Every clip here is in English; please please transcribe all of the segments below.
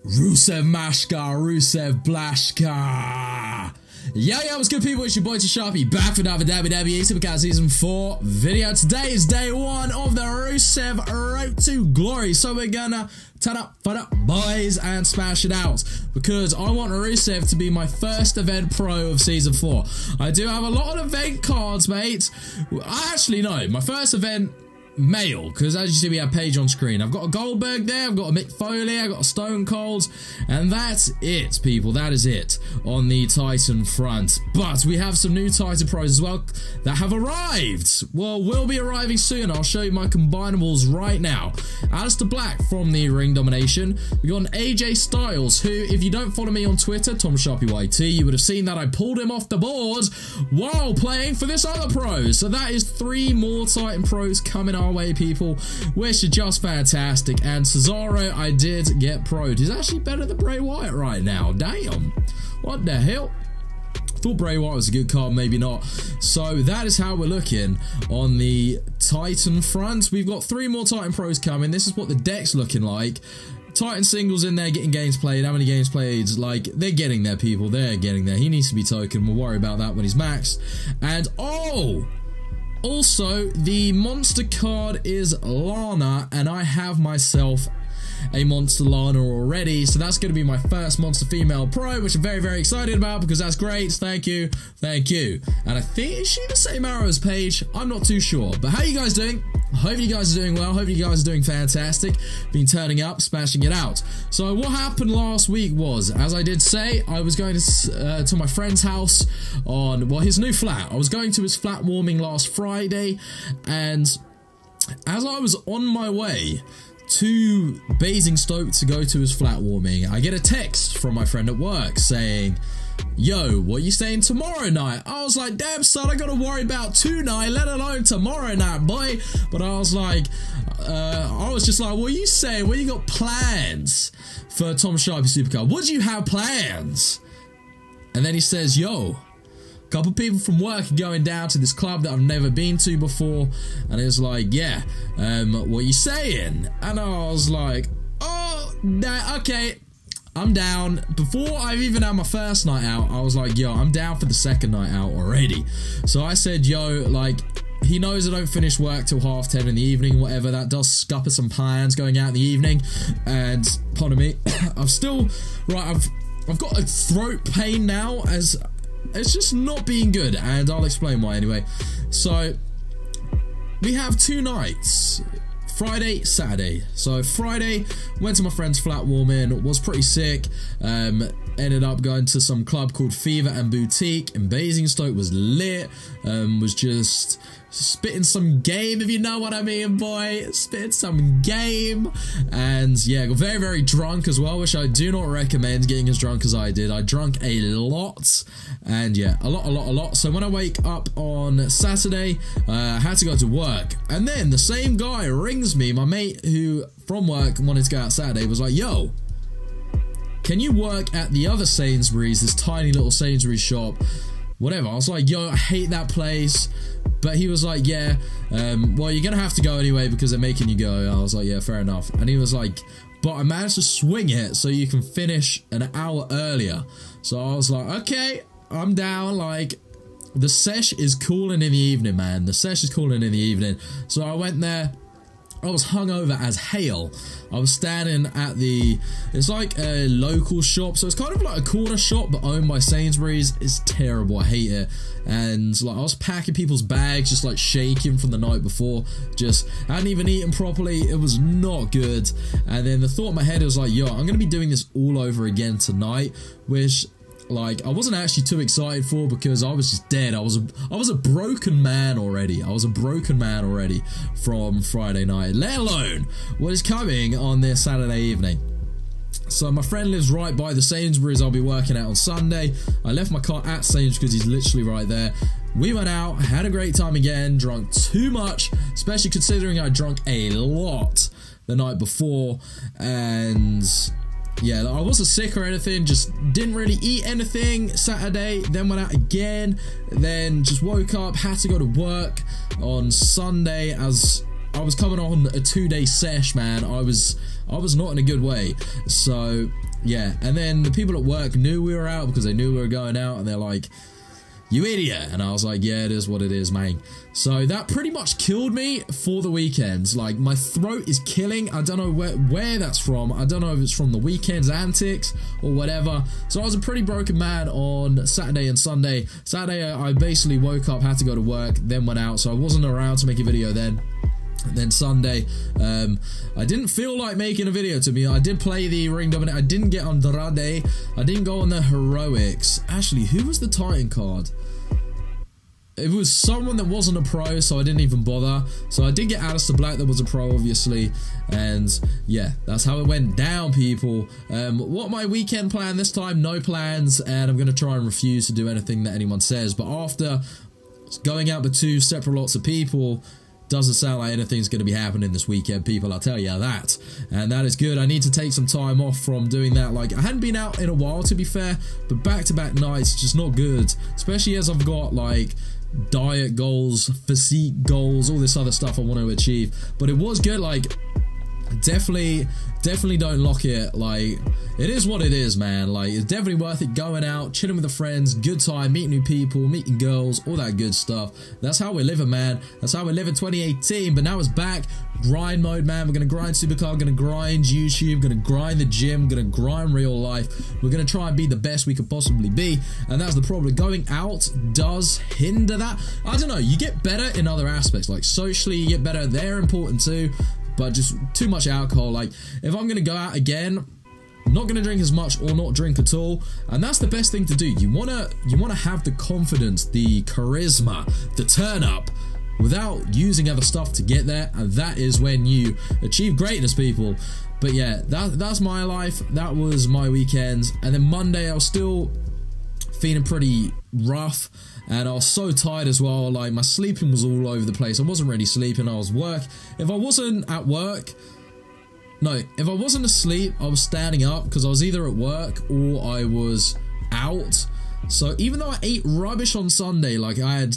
Rusev Mashka, Rusev Blashka. Yeah, what's good, people? It's your boy TomSharpy, back for another Wwe Supercard Season 4 video. Today is day 1 of the Rusev Road to Glory, so we're gonna turn up, fun up, boys, and smash it out, because I want Rusev to be my first event pro of Season 4. I do have a lot of event cards, mate. Actually, no, my first event male, because as you see we have Paige on screen. I've got a Goldberg there, I've got a Mick Foley, I've got a Stone Cold, and that's it, people. That is it on the Titan front. But we have some new Titan pros as well that have arrived. Well, will be arriving soon. I'll show you my combinables right now. Aleister Black from the Ring Domination. We got an AJ Styles, who, if you don't follow me on Twitter, TomSharpyYT, you would have seen that I pulled him off the board while playing for this other pro. So that is 3 more Titan pros coming our way, people, which are just fantastic. And Cesaro, I did get pro'd. He's actually better than Bray Wyatt right now. Damn, what the hell? Thought Bray Wyatt was a good card, maybe not. So that is how we're looking on the Titan front. We've got 3 more Titan pros coming. This is what the deck's looking like. Titan singles in there, getting games played. How many games played? Like, they're getting there, people. They're getting there. He needs to be token. We'll worry about that when he's maxed. And also, the monster card is Lana, and I have myself a monster Lana already, so that's going to be my first monster female pro, which I'm very, very excited about, because that's great. Thank you, thank you. And I think, is she the same arrow as Paige? I'm not too sure, but how are you guys doing? Hope you guys are doing well. Hope you guys are doing fantastic. Been turning up, smashing it out. So what happened last week was, as I did say, I was going to my friend's house on, well, his new flat. I was going to his flat warming last Friday, and as I was on my way to Basingstoke to go to his flat warming, I get a text from my friend at work saying, "Yo, what are you saying tomorrow night?" I was like, damn son, I gotta worry about tonight, let alone tomorrow night, boy. But I was like, what are you saying? What you got plans for TomSharpySupercard? What do you have plans? And then he says, yo, couple people from work are going down to this club that I've never been to before. And it was like, yeah, what are you saying? And I was like, oh, okay, I'm down. Before I've even had my first night out, I was like, yo, I'm down for the second night out already. So I said, yo, like, he knows I don't finish work till 10:30 in the evening, whatever. That does scupper some plans going out in the evening. And pardon me, I've still, right, I've got a throat pain now, as it's just not being good, and I'll explain why anyway. So we have 2 nights, Friday, Saturday. So Friday, went to my friend's flat warming, was pretty sick. Ended up going to some club called Fever and Boutique in Basingstoke, was lit. Was just spitting some game, if you know what I mean, boy. Spitting some game. And yeah, got very, very drunk as well, which I do not recommend getting as drunk as I did. I drunk a lot. And yeah, a lot. So when I wake up on Saturday, I had to go to work. And then the same guy rings me, my mate who from work wanted to go out Saturday, was like, yo, can you work at the other Sainsbury's, this tiny little Sainsbury's shop, whatever. I was like, yo, I hate that place. But he was like, yeah, well, you're gonna have to go anyway because they're making you go. I was like, yeah, fair enough. And he was like, but I managed to swing it so you can finish an hour earlier. So I was like, okay, I'm down. Like, the sesh is cooling in the evening, man. The sesh is cooling in the evening. So I went there. I was hungover as hell. I was standing at it's like a local shop, so it's kind of like a corner shop but owned by Sainsbury's. It's terrible, I hate it. And like, I was packing people's bags, just like shaking from the night before. Just, I hadn't even eaten properly. It was not good. And then the thought in my head was like, yo, I'm gonna be doing this all over again tonight, which, like, I wasn't actually too excited for, because I was just dead. I was a broken man already. I was a broken man already from Friday night, let alone what is coming on this Saturday evening. So my friend lives right by the Sainsbury's I'll be working at on Sunday. I left my car at Sainsbury's because he's literally right there. We went out, had a great time again, drunk too much, especially considering I drunk a lot the night before. And yeah, I wasn't sick or anything, just didn't really eat anything Saturday, then went out again, then just woke up, had to go to work on Sunday as I was coming on a 2-day sesh, man. I was not in a good way. So yeah, and then the people at work knew we were out because they knew we were going out, and they're like, "You idiot," and I was like, "Yeah, it is what it is, mate." So that pretty much killed me for the weekends. Like, my throat is killing. I don't know where that's from. I don't know if it's from the weekend's antics or whatever. So I was a pretty broken man on Saturday and Sunday. Saturday, I basically woke up, had to go to work, then went out, so I wasn't around to make a video then. And then Sunday, I didn't feel like making a video, to me. I did play the Ring Dominate. I didn't get Andrade. I didn't go on the Heroics. Actually, who was the Titan card? It was someone that wasn't a pro, so I didn't even bother. So I did get Aleister Black, that was a pro, obviously. And yeah, that's how it went down, people. What my weekend plan this time? No plans, and I'm going to try and refuse to do anything that anyone says. But after going out with 2 separate lots of people, doesn't sound like anything's going to be happening this weekend, people, I'll tell you that. And that is good. I need to take some time off from doing that. Like, I hadn't been out in a while, to be fair, but back-to-back nights, just not good. Especially as I've got, like, diet goals, physique goals, all this other stuff I want to achieve. But it was good. Like, definitely don't lock it. Like, it is what it is, man. Like, it's definitely worth it. Going out, chilling with the friends, good time, meeting new people, meeting girls, all that good stuff. That's how we're living, man. That's how we live in 2018. But now it's back, grind mode, man. We're gonna grind Supercard, gonna grind YouTube, gonna grind the gym, gonna grind real life. We're gonna try and be the best we could possibly be. And that's the problem. Going out does hinder that. I don't know, you get better in other aspects. Like, socially, you get better. They're important too. But just too much alcohol. Like, if I'm gonna go out again, I'm not gonna drink as much or not drink at all. And that's the best thing to do. You wanna have the confidence, the charisma, the turn up without using other stuff to get there, and that is when you achieve greatness, people. But yeah, that's my life. That was my weekend. And then Monday I was still feeling pretty rough, and I was so tired as well. Like, my sleeping was all over the place. I wasn't really sleeping. I was if I wasn't at work, no, if I wasn't asleep, I was standing up because I was either at work or I was out. So even though I ate rubbish on Sunday, like, I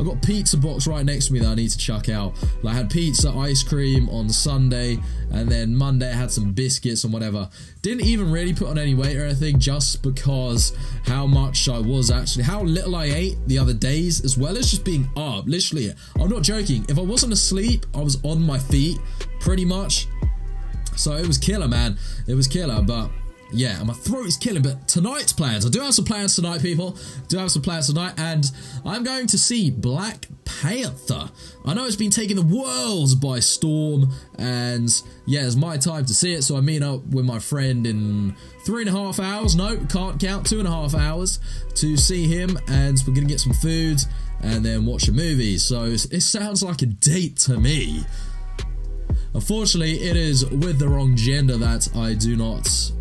got pizza box right next to me that I need to chuck out. Like, I had pizza, ice cream on Sunday, and then Monday I had some biscuits and whatever. Didn't even really put on any weight or anything, just because how much I was actually, how little I ate the other days, as well as just being up. Literally, I'm not joking. If I wasn't asleep, I was on my feet, pretty much. So it was killer, man. It was killer, but yeah, and my throat is killing. But tonight's plans, I do have some plans tonight, people. Do have some plans tonight, and I'm going to see Black Panther. I know it's been taking the world by storm, and yeah, it's my time to see it. So I meet up with my friend in 3.5 hours. No, can't count, 2.5 hours to see him, and we're gonna get some food and then watch a movie. So it sounds like a date to me. Unfortunately, it is with the wrong gender that I do not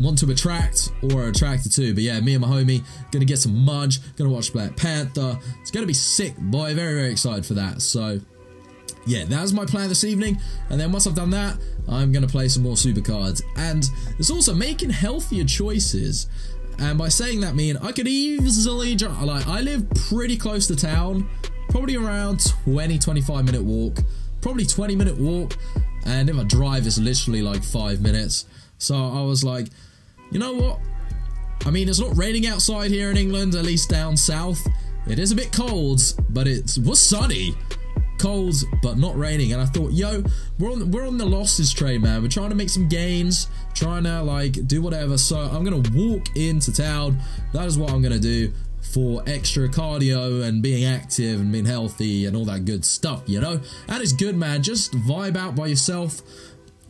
want to attract or are attracted to. But yeah, me and my homie gonna get some munch, gonna watch Black Panther. It's gonna be sick, boy. Very, very excited for that. So yeah, that's my plan this evening. And then once I've done that, I'm gonna play some more Supercards. And it's also making healthier choices. And by saying that, I mean I could easily drive. Like, I live pretty close to town, probably around 20-25 minute walk, probably 20-minute walk, and if I drive it's literally like 5 minutes. So I was like, you know what? I mean, it's not raining outside here in England, at least down south. It is a bit cold, but it was sunny. Cold, but not raining. And I thought, yo, we're on the losses train, man. We're trying to make some gains, trying to, like, do whatever. So I'm going to walk into town. That is what I'm going to do for extra cardio and being active and being healthy and all that good stuff, you know? And it's good, man. Just vibe out by yourself.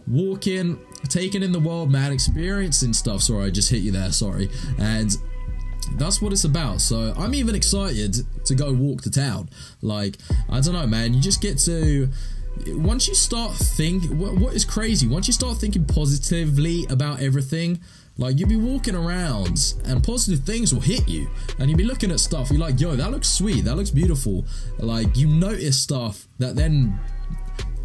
Walking, taking in the world, man, experiencing stuff. Sorry, I just hit you there, sorry. And that's what it's about. So I'm even excited to go walk to town. Like, I don't know, man, you just get to, once you start what is crazy, once you start thinking positively about everything, like, you'll be walking around and positive things will hit you, and you'll be looking at stuff, you're like, yo, that looks sweet, that looks beautiful. Like, you notice stuff that then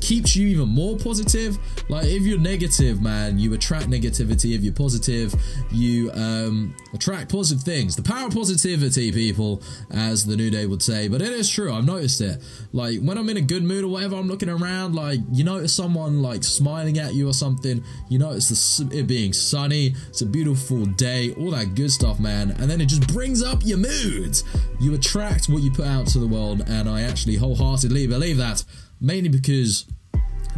keeps you even more positive. Like, if you're negative, man, you attract negativity. If you're positive, you attract positive things. The power of positivity, people, as the New Day would say. But it is true, I've noticed it. Like, when I'm in a good mood or whatever, I'm looking around, like, you notice someone like smiling at you or something, you notice it being sunny, it's a beautiful day, all that good stuff, man, and then it just brings up your moods. You attract what you put out to the world, and I actually wholeheartedly believe that, mainly because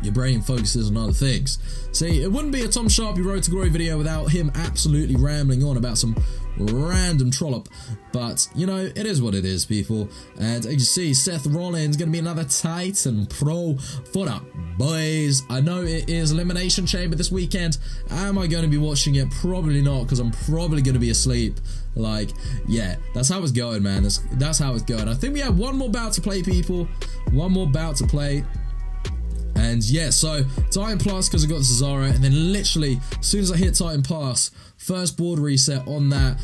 your brain focuses on other things. See, it wouldn't be a Tom Sharpy Road to Glory video without him absolutely rambling on about some random trollop, but you know, it is what it is, people. And as you see, Seth Rollins gonna be another Titan Pro for the boys. I know it is Elimination Chamber this weekend. Am I going to be watching it? Probably not, because I'm probably going to be asleep. Like, yeah, that's how it's going, man. That's how it's going. I think we have one more bout to play, people. One more bout to play. And yeah, so Titan Plus because I got Cesaro, and then literally as soon as I hit Titan Plus, first board reset on that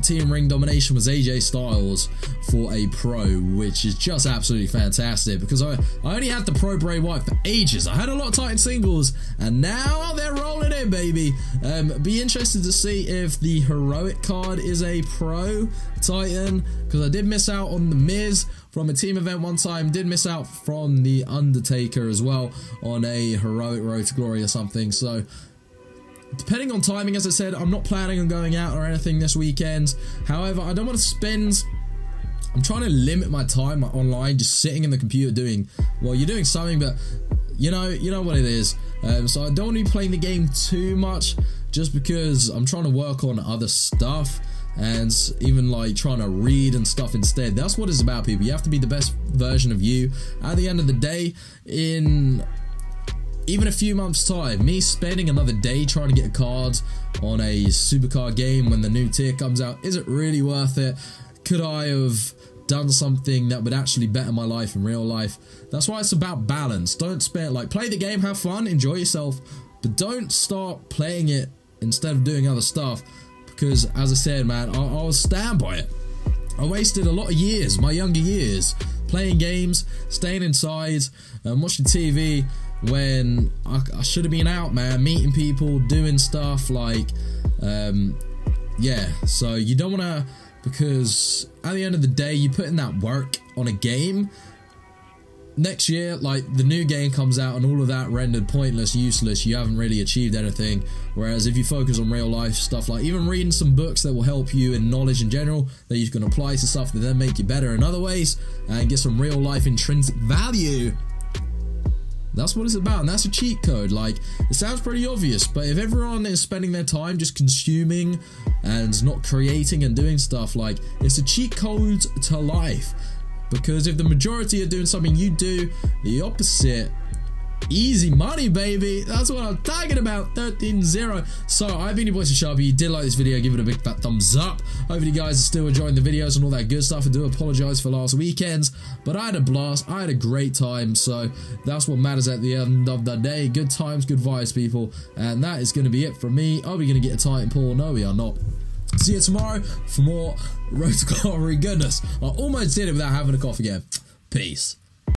Team Ring Domination was AJ Styles for a Pro, which is just absolutely fantastic, because I only had the Pro Bray Wyatt for ages. I had a lot of Titan singles, and now they're rolling in, baby. Be interested to see if the Heroic card is a Pro Titan, because I did miss out on the Miz from a team event one time, did miss out from the Undertaker as well on a Heroic Road to Glory or something. So depending on timing, as I said, I'm not planning on going out or anything this weekend. However, I don't want to spend, I'm trying to limit my time online just sitting in the computer doing, well, you're doing something, but you know what it is. So I don't want to be playing the game too much, just because I'm trying to work on other stuff, and even like trying to read and stuff instead. That's what it's about, people. You have to be the best version of you. At the end of the day, in even a few months time, me spending another day trying to get a card on a Supercard game when the new tier comes out, is it really worth it? Could I have done something that would actually better my life in real life? That's why it's about balance. Don't spend, like, play the game, have fun, enjoy yourself, but don't start playing it instead of doing other stuff. Because, as I said, man, I'll stand by it. I wasted a lot of years, my younger years, playing games, staying inside, watching TV, when I should have been out, man, meeting people, doing stuff, like, yeah, so you don't want to, because at the end of the day, you put in that work on a game. Next year, like, the new game comes out and all of that rendered pointless, useless, you haven't really achieved anything. Whereas if you focus on real life stuff, like even reading some books that will help you in knowledge in general, that you can apply to stuff that then make you better in other ways, and get some real life intrinsic value, that's what it's about. And that's a cheat code. Like, it sounds pretty obvious, but if everyone is spending their time just consuming and not creating and doing stuff, like, it's a cheat code to life. Because if the majority are doing something, you do the opposite. Easy money, baby. That's what I'm talking about. 13-0. So, I've been your boy Sharpy. If you did like this video, give it a big fat thumbs up. Hopefully you guys are still enjoying the videos and all that good stuff. I do apologize for last weekend, but I had a blast. I had a great time. So, that's what matters at the end of the day. Good times, good vibes, people. And that is going to be it from me. Are we going to get a Titan pull? No, we are not. See you tomorrow for more Road to Glory goodness. I almost did it without having a cough again. Peace.